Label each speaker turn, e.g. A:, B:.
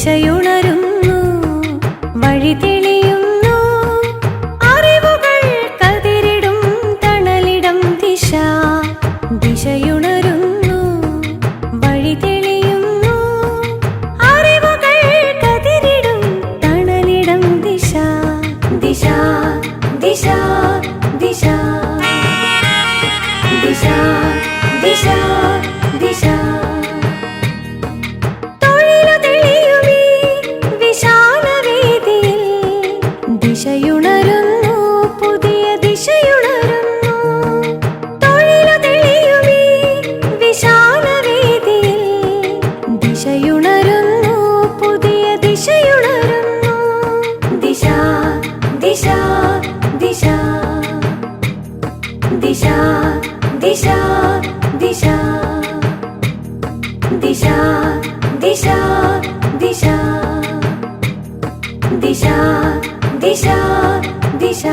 A: ദിശയുണരുന്നു, വഴി തെളിയുന്നു, അറിവുകൾ കതിരിടും തണലിടം ദിശ. ദിശയുണരുന്നു, വഴി തെളിയുന്നു, അറിവുകൾ കതിരിടും തണലിടം ദിശ. ദിശ ദിശ ദിശ ദിശ ദിശ ദിശ. തൊഴിലു തെളിയുമീ വിശാലവേദിയിൽ ദിശയുണരുന്നു, പുതിയ ദിശയുണരുന്നു. തൊഴിലു തെളിയുമീ വിശാലവേദിയിൽ ദിശയുണരുന്നു, പുതിയ ദിശയുണരുന്നു. ദിശ ദിശ ദിശ ദിശ ദിശ ദിശ ദിശ ദിശ ദിശ ദിശ ദിശ ദിശ.